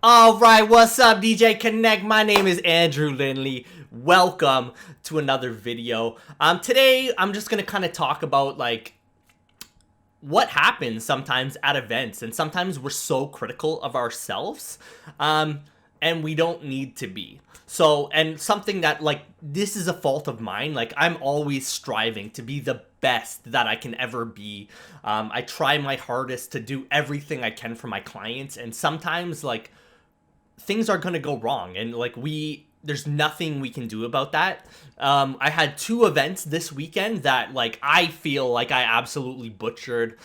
Alright, what's up, djconnect? My name is Andrew Lindley. Welcome to another video. Today, I'm just gonna kind of talk about, what happens sometimes at events. And sometimes we're so critical of ourselves, and we don't need to be. So, and something that, this is a fault of mine. I'm always striving to be the best that I can ever be. I try my hardest to do everything I can for my clients. And sometimes, things are gonna go wrong, and there's nothing we can do about that. I had two events this weekend that I feel like I absolutely butchered.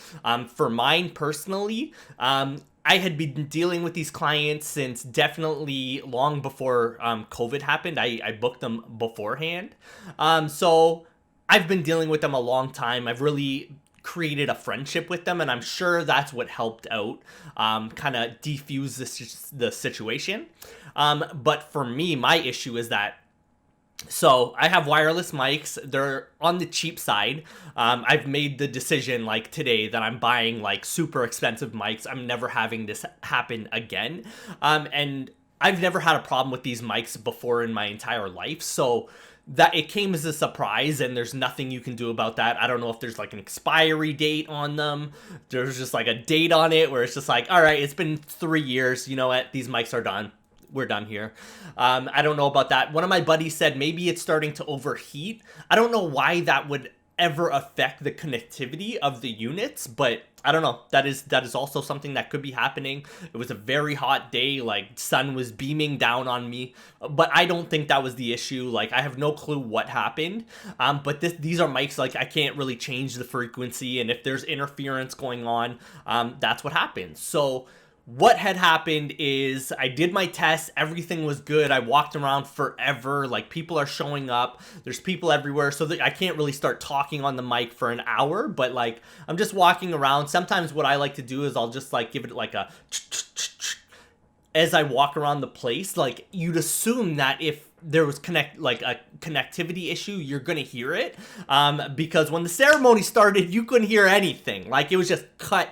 For mine personally, I had been dealing with these clients since definitely long before COVID happened. I booked them beforehand. So I've been dealing with them a long time. I've really created a friendship with them, and I'm sure that's what helped out kind of defuse the situation. But for me, my issue is that, so I have wireless mics. They're on the cheap side. I've made the decision today that I'm buying super expensive mics. I'm never having this happen again. And I've never had a problem with these mics before in my entire life. So that it came as a surprise, and there's nothing you can do about that. I don't know if there's an expiry date on them. There's just a date on it where it's just all right, it's been 3 years. You know what? These mics are done. We're done here. I don't know about that. One of my buddies said maybe it's starting to overheat. I don't know why that would ever affect the connectivity of the units, but I don't know. That is also something that could be happening. It was a very hot day, sun was beaming down on me, but I don't think that was the issue. I have no clue what happened. But these are mics, I can't really change the frequency, and if there's interference going on, that's what happens. So what had happened is I did my test. Everything was good. I walked around forever. People are showing up. There's people everywhere. So I can't really start talking on the mic for an hour, but I'm just walking around. Sometimes what I like to do is I'll just give it a as I walk around the place. You'd assume that if there was a connectivity issue, you're gonna hear it, because when the ceremony started, you couldn't hear anything. It was just cut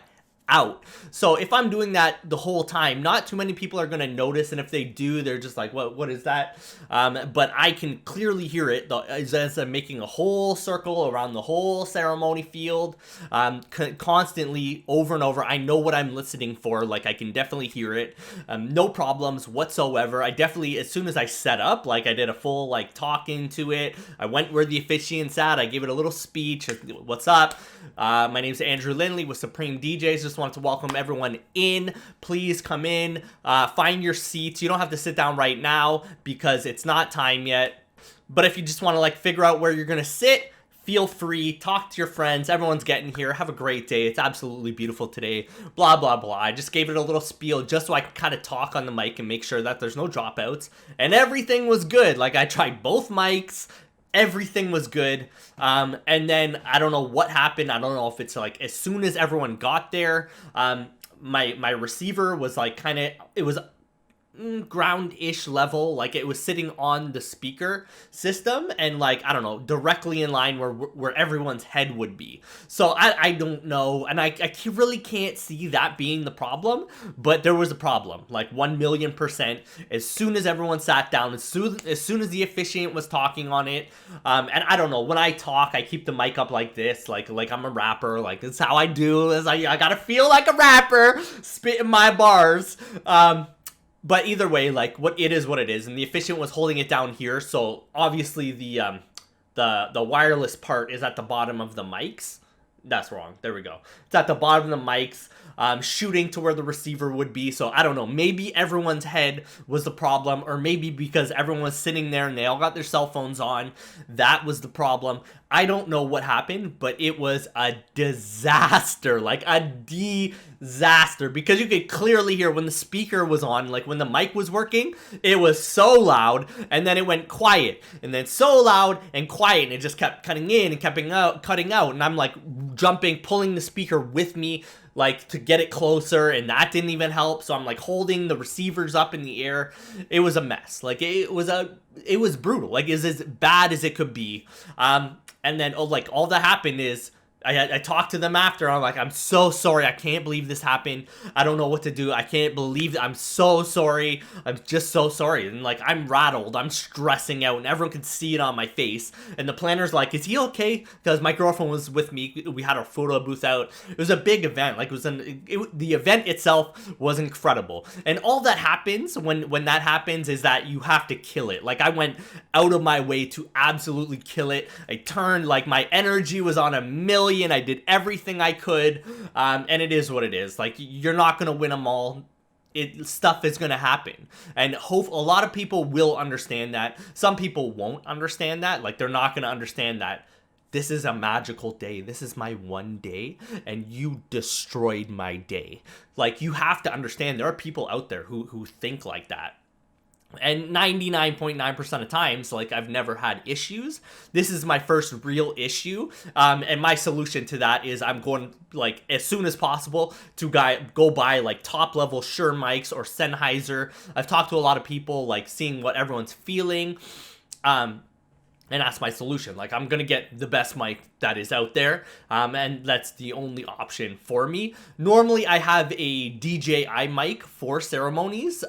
out. So if I'm doing that the whole time, not too many people are going to notice, and if they do, they're just what is that? But I can clearly hear it as I'm making a whole circle around the whole ceremony field, constantly over and over. I know what I'm listening for. I can definitely hear it. No problems whatsoever. I definitely, as soon as I set up, I did a full talking to it. I went where the officiant sat. I gave it a little speech. What's up? My name's Andrew Lindley with Supreme DJs. Just wanted to welcome everyone in. Please come in, find your seats. You don't have to sit down right now because it's not time yet. But if you just want to figure out where you're going to sit, feel free, talk to your friends. Everyone's getting here. Have a great day. It's absolutely beautiful today. Blah, blah, blah. I just gave it a little spiel just so I could kind of talk on the mic and make sure that there's no dropouts. And everything was good. I tried both mics. Everything was good. And then I don't know what happened. I don't know if it's as soon as everyone got there, my receiver was it was ground-ish level. It was sitting on the speaker system, and I don't know, directly in line where everyone's head would be. So I don't know, and I really can't see that being the problem, but there was a problem, 1,000,000%. As soon as everyone sat down, as soon as the officiant was talking on it, and I don't know, when I talk, I keep the mic up like this, like I'm a rapper. This is how I do. I gotta feel like a rapper, spitting my bars. But either way, what it is, and the officiant was holding it down here, so obviously the wireless part is at the bottom of the mics. That's wrong. There we go. It's at the bottom of the mics, shooting to where the receiver would be. So I don't know. Maybe everyone's head was the problem, or maybe because everyone was sitting there and they all got their cell phones on, that was the problem. I don't know what happened, but it was a disaster, a disaster, because you could clearly hear when the speaker was on, when the mic was working, it was so loud, and then it went quiet, and then so loud and quiet, and it just kept cutting in and cutting out, and I'm jumping, pulling the speaker with me, to get it closer, and that didn't even help. So I'm holding the receivers up in the air. It was a mess. It was brutal. It was as bad as it could be. And then all that happened is I talked to them after. I'm like, I'm so sorry. I can't believe this happened. I don't know what to do. I can't believe it. I'm so sorry. I'm just so sorry. And like, I'm rattled. I'm stressing out, and everyone can see it on my face. And the planner's like, is he okay? Because my girlfriend was with me. We had our photo booth out. It was a big event. Like, the event itself was incredible. And all that happens when that happens is that you have to kill it. Like, I went out of my way to absolutely kill it. I turned, like, my energy was on a million. I did everything I could, and it is what it is. Like, you're not gonna win them all. Stuff is gonna happen, and a lot of people will understand that. Some people won't understand that. Like, they're not gonna understand that this is a magical day. This is my one day, and you destroyed my day. Like, you have to understand there are people out there who think like that. And 99.9% of times, like, I've never had issues. This is my first real issue. And my solution to that is I'm going, like, as soon as possible to go buy, like, top-level Shure mics or Sennheiser. I've talked to a lot of people, like, seeing what everyone's feeling. And that's my solution. Like, I'm gonna get the best mic that is out there, and that's the only option for me. Normally, I have a DJI mic for ceremonies,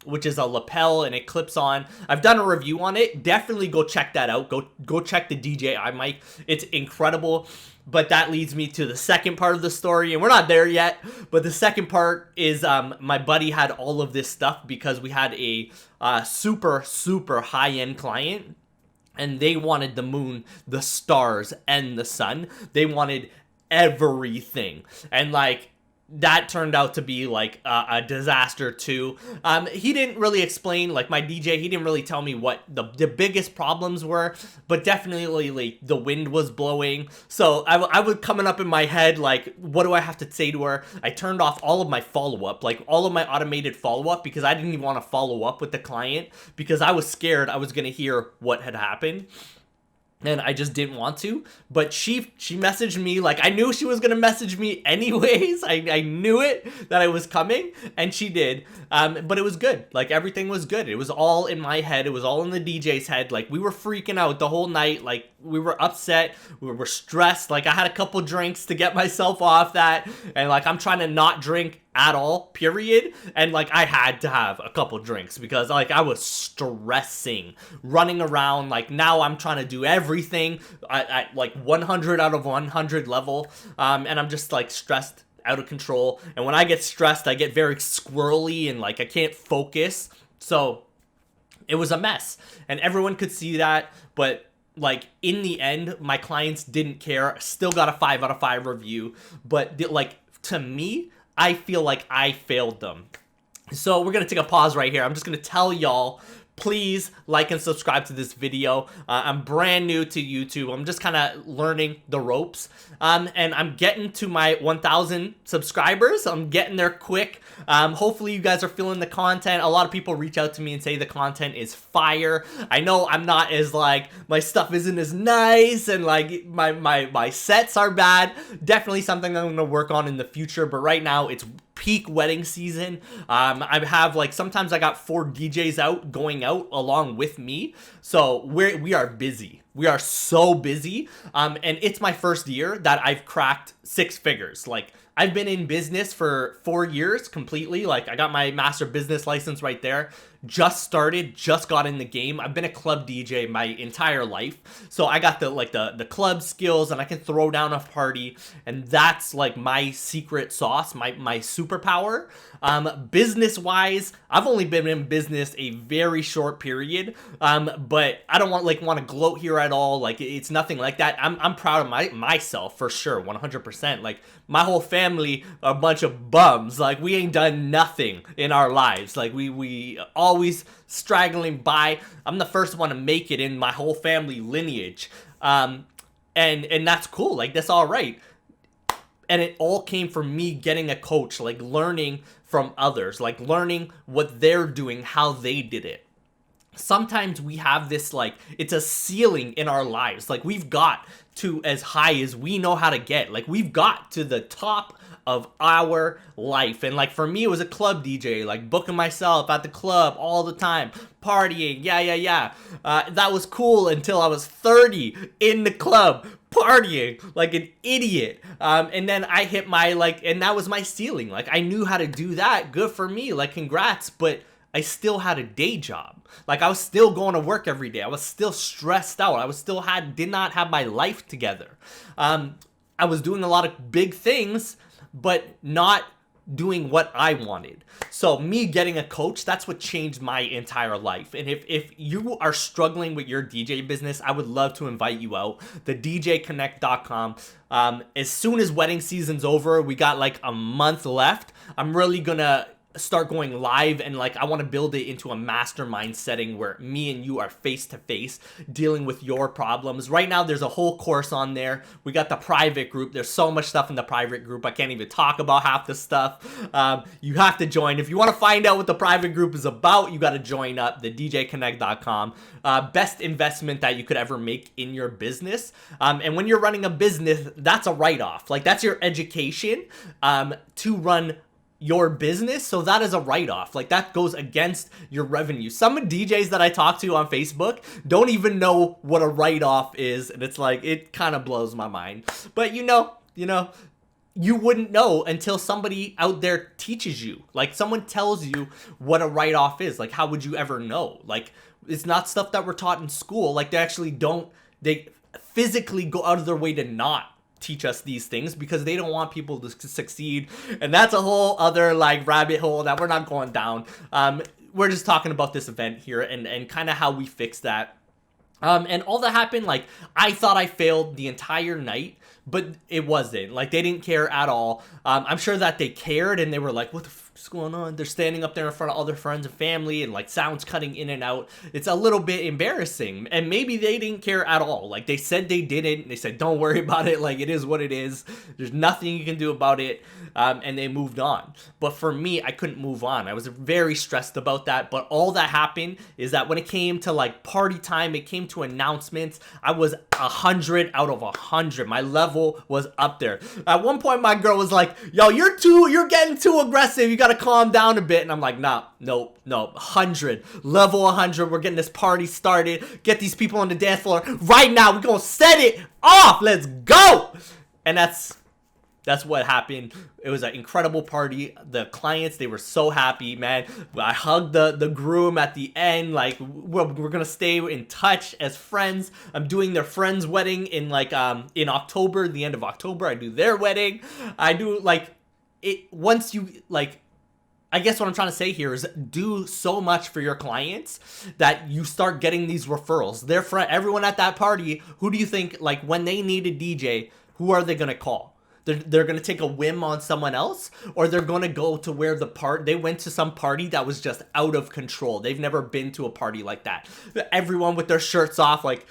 which is a lapel and it clips on. I've done a review on it. Definitely go check that out. Go check the DJI mic. It's incredible. But that leads me to the second part of the story, and we're not there yet. But the second part is my buddy had all of this stuff because we had a super high-end client. And they wanted the moon, the stars, and the sun. They wanted everything. And, like, that turned out to be, like, a disaster, too. He didn't really explain, like, my DJ, he didn't really tell me what the biggest problems were. But definitely, like, the wind was blowing. So I was coming up in my head, like, what do I have to say to her? I turned off all of my follow-up, like, all of my automated follow-up, because I didn't even want to follow up with the client, because I was scared I was going to hear what had happened. And I just didn't want to. But she messaged me, like, I knew she was gonna message me anyways. I knew it, that I was coming, and she did. But it was good. Like, everything was good. It was all in my head. It was all in the DJ's head. Like, we were freaking out the whole night. Like, we were upset. We were stressed. Like, I had a couple drinks to get myself off that. And, like, I'm trying to not drink at all, period. And, like, I had to have a couple drinks because, like, I was stressing, running around. Like, now I'm trying to do everything at like 100 out of 100 level. And I'm just, like, stressed out of control. And when I get stressed, I get very squirrely and, like, I can't focus. So it was a mess, and everyone could see that. But, like, in the end, my clients didn't care. Still got a 5 out of 5 review. But, like, to me, I feel like I failed them. So we're going to take a pause right here. I'm just going to tell y'all, please like and subscribe to this video. I'm brand new to YouTube. I'm just kind of learning the ropes. And I'm getting to my 1,000 subscribers. I'm getting there quick. Hopefully you guys are feeling the content. A lot of people reach out to me and say the content is fire. I know I'm not as, like, my stuff isn't as nice, and, like, my sets are bad. Definitely something I'm going to work on in the future, but right now it's peak wedding season. I have, like, sometimes I got 4 DJs going out along with me. So we are busy. We are so busy. And it's my first year that I've cracked 6 figures. Like, I've been in business for 4 years completely. Like, I got my master business license right there. Just started, just got in the game. I've been a club DJ my entire life. So I got the club skills, and I can throw down a party. And that's, like, my secret sauce, my superpower. Business wise, I've only been in business a very short period. But I don't want to gloat here at all. Like, it's nothing like that. I'm proud of myself for sure, 100%. Like, my whole family are a bunch of bums. Like, we ain't done nothing in our lives. Like, we always straggling by. I'm the first one to make it in my whole family lineage. And that's cool. Like, that's all right. And it all came from me getting a coach, like, learning from others, like, learning what they're doing, how they did it. sometimes we have this, like, it's a ceiling in our lives. Like, we've got to as high as we know how to get. Like, we've got to the top of our life. And like, for me, it was a club DJ, like booking myself at the club all the time, partying. Yeah. That was cool until I was 30 in the club, partying like an idiot. And then I hit my, like, and that was my ceiling. Like, I knew how to do that. Good for me. Like, congrats. But I still had a day job. Like, I was still going to work every day. I was still stressed out. I was still did not have my life together. I was doing a lot of big things, but not doing what I wanted. So me getting a coach, that's what changed my entire life. And if you are struggling with your DJ business, I would love to invite you out. theDJconnect.com. As soon as wedding season's over, we got like a month left. I'm really gonna start going live, and like, I want to build it into a mastermind setting where me and you are face to face dealing with your problems. Right now there's a whole course on there. We got the private group. There's so much stuff in the private group, I can't even talk about half the stuff. You have to join. If you want to find out what the private group is about, you got to join up. The djconnect.com. Best investment that you could ever make in your business. And when you're running a business, that's a write-off. Like, that's your education to run your business. So that is a write-off. Like, that goes against your revenue. Some DJs that I talk to on Facebook don't even know what a write-off is, and it's like, it kind of blows my mind. But you wouldn't know until somebody out there teaches you. Like, someone tells you what a write-off is. Like, how would you ever know? Like, it's not stuff that we're taught in school. Like, they physically go out of their way to not teach us these things because they don't want people to succeed. And that's a whole other, like, rabbit hole that we're not going down. We're just talking about this event here and kind of how we fix that. And all that happened, like, I thought I failed the entire night, but it wasn't. Like, they didn't care at all. I'm sure that they cared, and they were like, what the fuck's going on? They're standing up there in front of all their friends and family, and like, sounds cutting in and out. It's a little bit embarrassing, and maybe they didn't care at all. Like, they said they didn't. They said, don't worry about it. Like, it is what it is. There's nothing you can do about it. And they moved on. But for me, I couldn't move on. I was very stressed about that. But all that happened is that when it came to like party time, it came to announcements, I was 100 out of 100. My level was up there. At one point, my girl was like, yo, you're getting too aggressive. You got to calm down a bit. And I'm like, nope, 100, level 100. We're getting this party started. Get these people on the dance floor right now. We're going to set it off. Let's go. And that's what happened. It was an incredible party. The clients, they were so happy, man. I hugged the groom at the end. Like, we're gonna stay in touch as friends. I'm doing their friend's wedding in like in October, the end of October. I do their wedding. I do like it. Once you like, I guess what I'm trying to say here is do so much for your clients that you start getting these referrals. Their friend, everyone at that party, who do you think, like, when they need a DJ, who are they gonna call? They're going to take a whim on someone else, or they're going to go to where they went to some party that was just out of control. They've never been to a party like that. Everyone with their shirts off, like,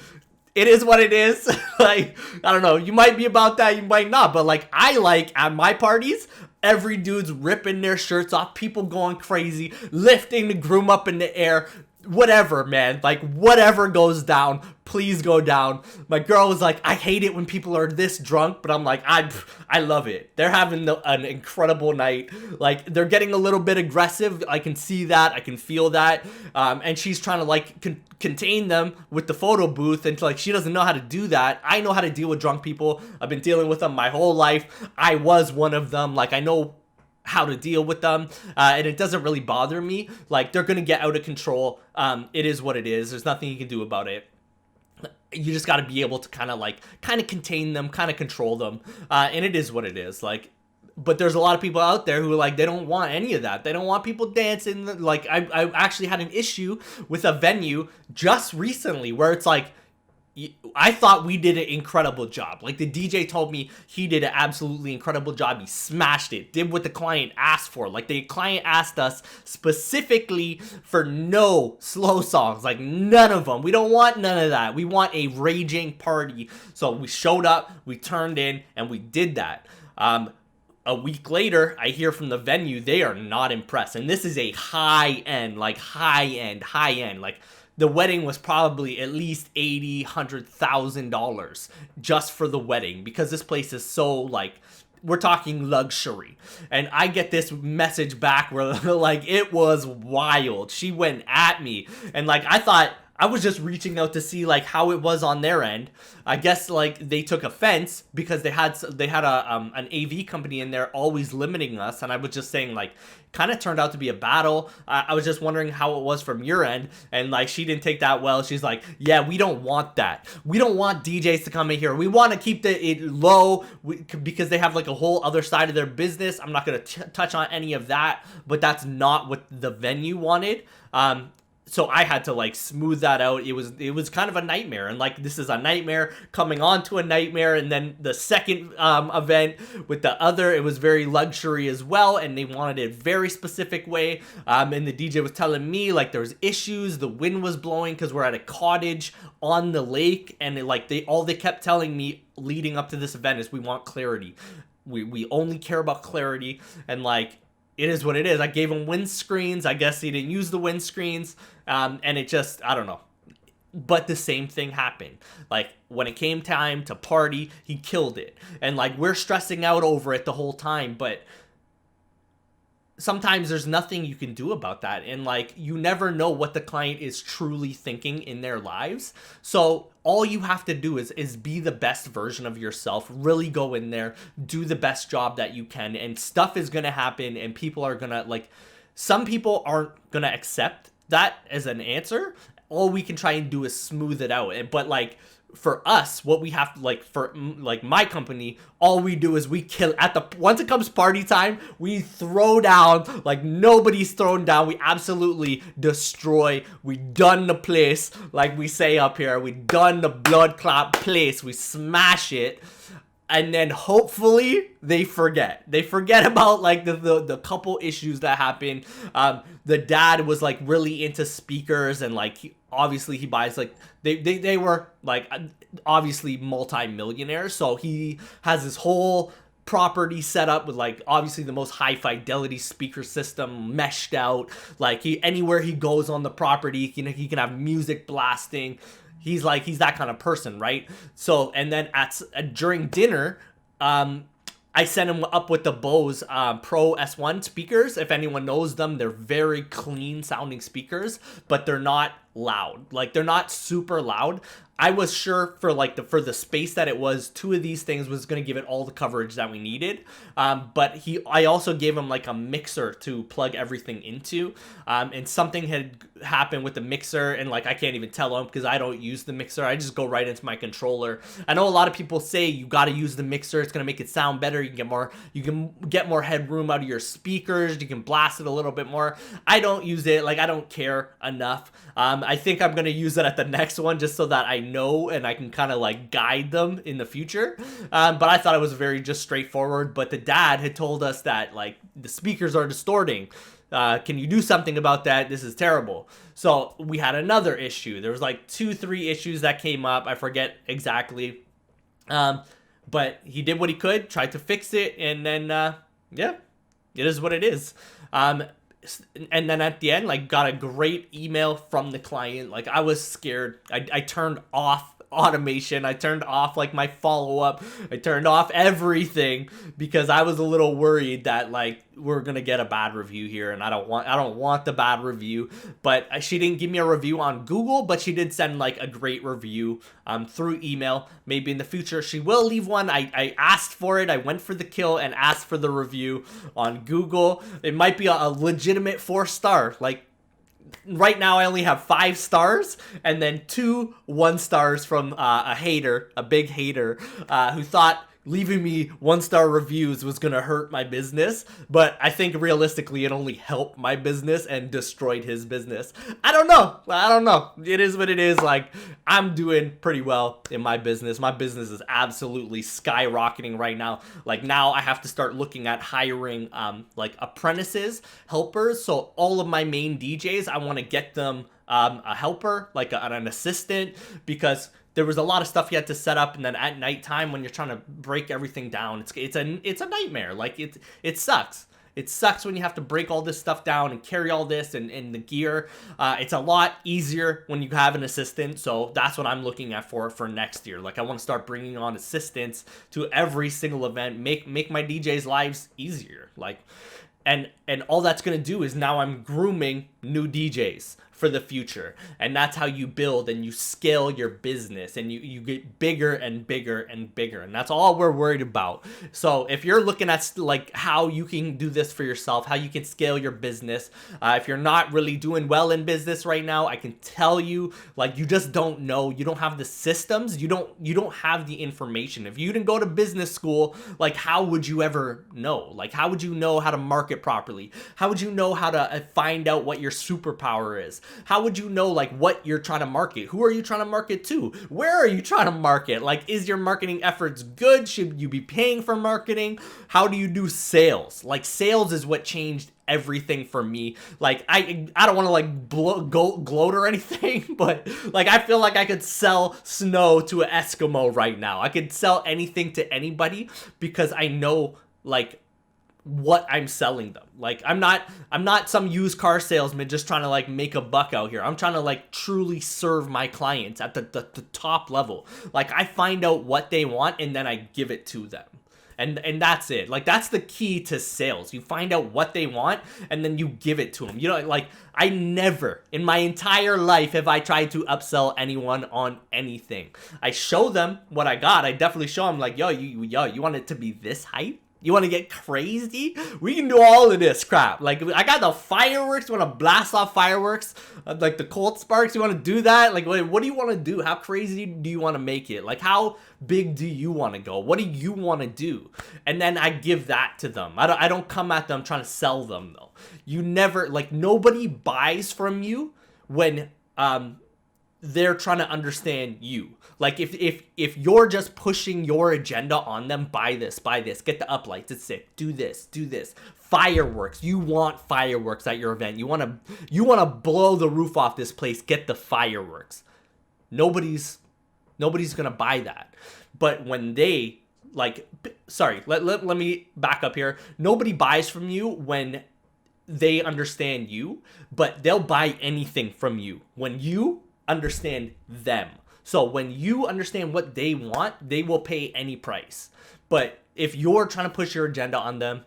it is what it is. Like, I don't know. You might be about that. You might not. But like, I like at my parties, every dude's ripping their shirts off, people going crazy, lifting the groom up in the air. Whatever, man. Like, whatever goes down, please go down. My girl was like, I hate it when people are this drunk, but I'm like, I love it. They're having an incredible night. Like, they're getting a little bit aggressive. I can see that. I can feel that. And she's trying to like contain them with the photo booth, and like, she doesn't know how to do that. I know how to deal with drunk people. I've been dealing with them my whole life. I was one of them. Like, I know how to deal with them, and it doesn't really bother me. Like, they're gonna get out of control. It is what it is. There's nothing you can do about it. You just got to be able to kind of contain them, kind of control them, and it is what it is. Like, but there's a lot of people out there who, like, they don't want any of that. They don't want people dancing. Like, I actually had an issue with a venue just recently where it's like, I thought we did an incredible job. Like, the DJ told me he did an absolutely incredible job. He smashed it, did what the client asked for. Like, the client asked us specifically for no slow songs, like none of them. We don't want none of that. We want a raging party. So we showed up, we turned in, and we did that. A week later, I hear from the venue, they are not impressed. And this is a high end, like the wedding was probably at least $80,000 just for the wedding, because this place is so like, we're talking luxury. And I get this message back where like, it was wild. She went at me, and like, I thought I was just reaching out to see like how it was on their end. I guess like they took offense because they had an AV company in there always limiting us, and I was just saying like, kind of turned out to be a battle. I was just wondering how it was from your end, and like, she didn't take that well. She's like, yeah, we don't want that. We don't want DJs to come in here. We want to keep it low because they have like a whole other side of their business. I'm not gonna touch on any of that, but that's not what the venue wanted. So I had to like smooth that out. It was kind of a nightmare, and like, this is a nightmare coming on to a nightmare. And then the second event with the other, it was very luxury as well, and they wanted it a very specific way. And the DJ was telling me like there was issues, the wind was blowing because we're at a cottage on the lake, and they kept telling me leading up to this event is, we want clarity. We only care about clarity, and like, it is what it is. I gave him windscreens. I guess he didn't use the windscreens. And it just, I don't know. But the same thing happened. Like, when it came time to party, he killed it. And like, we're stressing out over it the whole time, but sometimes there's nothing you can do about that. And like, you never know what the client is truly thinking in their lives. So all you have to do is be the best version of yourself, really go in there, do the best job that you can, and stuff is going to happen, and people are going to like, some people aren't going to accept that as an answer. All we can try and do is smooth it out. But like, for us, what we have to, like, for like my company, all we do is we kill once it comes party time, we throw down like nobody's thrown down. We absolutely destroy. We done the place, like we say up here. We done the blood clot place. We smash it. And then hopefully they forget about like the couple issues that happened. The dad was like really into speakers, and like he buys like, they were like obviously multi-millionaires, so he has this whole property set up with like obviously the most high fidelity speaker system meshed out. Like, anywhere he goes on the property, he can have music blasting. He's that kind of person, right? So, and then during dinner, I sent him up with the Bose Pro S1 speakers. If anyone knows them, they're very clean sounding speakers, but they're not loud. Like, they're not super loud. I was sure for the space that it was, 2 of these things was going to give it all the coverage that we needed. But I also gave him like a mixer to plug everything into. And something had happened with the mixer, and like, I can't even tell him because I don't use the mixer. I just go right into my controller. I know a lot of people say you got to use the mixer. It's going to make it sound better. You can get more headroom out of your speakers. You can blast it a little bit more. I don't use it. Like, I don't care enough. I think I'm going to use it at the next one just so that I know and I can kind of like guide them in the future. But I thought it was very just straightforward. But the dad had told us that like, the speakers are distorting. Can you do something about that? This is terrible. So we had another issue. There was like 2-3 issues that came up. I forget exactly. But he did what he could, tried to fix it. And then, yeah, it is what it is. And then at the end, like, got a great email from the client. Like, I was scared. I turned off automation. I turned off like my follow-up. I turned off everything because I was a little worried that like, we're gonna get a bad review here, and I don't want the bad review. But she didn't give me a review on Google, but she did send like a great review through email. Maybe in the future she will leave one. I asked for it. I went for the kill and asked for the review on Google. It might be a legitimate 4-star. Like, right now I only have 5 stars, and then 2 1-stars from a big hater, who thought leaving me 1-star reviews was gonna hurt my business. But I think realistically it only helped my business and destroyed his business. I don't know. It is what it is. Like, I'm doing pretty well in my business. My business is absolutely skyrocketing right now. Like, now I have to start looking at hiring like apprentices, helpers. So all of my main DJs, I want to get them a helper, like an assistant, because there was a lot of stuff you had to set up, and then at nighttime when you're trying to break everything down, it's a nightmare. Like, it sucks. It sucks when you have to break all this stuff down and carry all this and the gear. It's a lot easier when you have an assistant. So that's what I'm looking at for next year. Like I want to start bringing on assistants to every single event, make my DJs' lives easier. Like, and all that's going to do is now I'm grooming new DJs for the future. And that's how you build and you scale your business, and you get bigger and bigger and bigger. And that's all we're worried about. So if you're looking at like how you can do this for yourself, how you can scale your business, if you're not really doing well in business right now, I can tell you, like, you just don't know. You don't have the systems. You don't have the information. If you didn't go to business school, like, how would you ever know? Like, how would you know how to market properly? How would you know how to find out what your superpower is? How would you know, like, what you're trying to market? Who are you trying to market to? Where are you trying to market? Like, is your marketing efforts good? Should you be paying for marketing? How do you do sales? Like, sales is what changed everything for me. Like, I don't want to like gloat or anything, but like I feel like I could sell snow to an Eskimo right now. I could sell anything to anybody because I know like what I'm selling them. Like I'm not some used car salesman just trying to like make a buck out here. I'm trying to like truly serve my clients at the top level. Like I find out what they want and then I give it to them. And that's it. Like that's the key to sales. You find out what they want and then you give it to them. You know, like I never in my entire life have I tried to upsell anyone on anything. I show them what I got. I definitely show them like, yo, you want it to be this hype? You want to get crazy? We can do all of this crap. Like, I got the fireworks. You want to blast off fireworks? Like the Colt Sparks? You want to do that? Like, what do you want to do? How crazy do you want to make it? Like, how big do you want to go? What do you want to do? And then I give that to them. I don't come at them trying to sell them, though. You never, like, nobody buys from you when they're trying to understand you. Like if you're just pushing your agenda on them, buy this, get the uplights, it's sick, do this, fireworks. You want fireworks at your event. You want to blow the roof off this place, get the fireworks. Nobody's gonna buy that. But when they like, sorry, let me back up here. Nobody buys from you when they understand you, but they'll buy anything from you when you understand them. So when you understand what they want, they will pay any price. But if you're trying to push your agenda on them,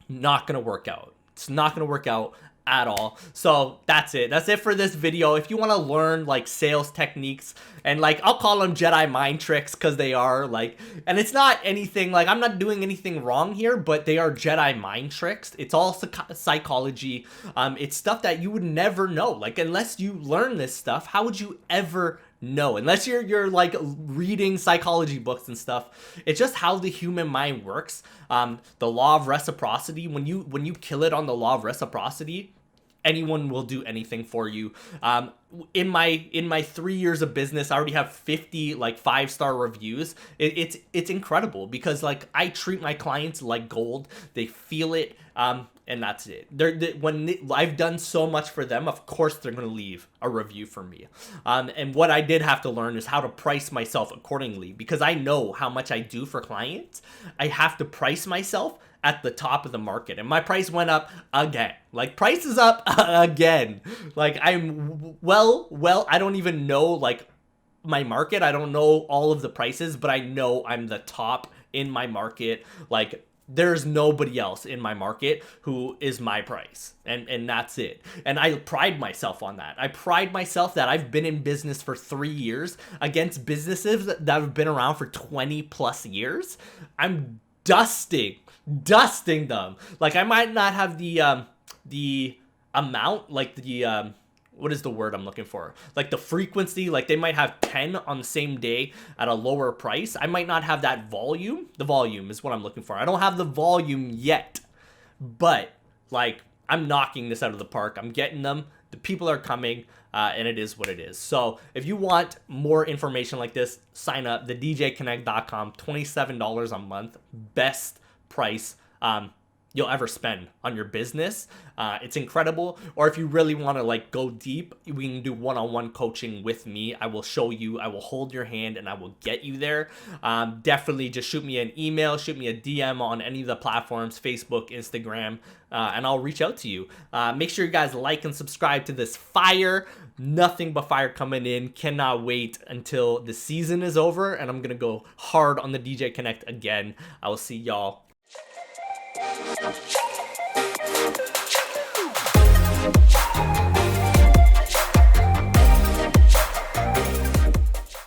not going to work out. It's not going to work out at all. So that's it. That's it for this video. If you want to learn like sales techniques and like, I'll call them Jedi mind tricks because they are like, and it's not anything like I'm not doing anything wrong here, but they are Jedi mind tricks. It's all psychology. It's stuff that you would never know. Like unless you learn this stuff, how would you ever know? Unless you're like reading psychology books and stuff. It's just how the human mind works. The law of reciprocity, when you kill it on the law of reciprocity, anyone will do anything for you. In my 3 years of business, I already have 50 like 5-star reviews. It's incredible because like I treat my clients like gold. They feel it. And that's it. I've done so much for them, of course they're going to leave a review for me. And what I did have to learn is how to price myself accordingly because I know how much I do for clients. I have to price myself at the top of the market. And my price went up again. Like price is up again. Like I'm I don't even know like my market. I don't know all of the prices, but I know I'm the top in my market. Like there's nobody else in my market who is my price. And that's it. And I pride myself on that. I pride myself that I've been in business for 3 years against businesses that have been around for 20 plus years. I'm dusting them. Like I might not have the amount, like the what is the word I'm looking for? Like the frequency, like they might have 10 on the same day at a lower price. I might not have that volume. The volume is what I'm looking for. I don't have the volume yet, but like I'm knocking this out of the park. I'm getting them. The people are coming, and it is what it is. So if you want more information like this, sign up, thedjconnect.com, $27 a month, best price. you'll ever spend on your business. It's incredible. Or if you really want to like go deep, we can do one-on-one coaching with me. I will show you, I will hold your hand, and I will get you there. Definitely just shoot me an email, shoot me a DM on any of the platforms, Facebook, Instagram, and I'll reach out to you. Make sure you guys like and subscribe to this fire. Nothing but fire coming in. Cannot wait until the season is over, and I'm gonna go hard on the DJ Connect again. I will see y'all. We'll be right back.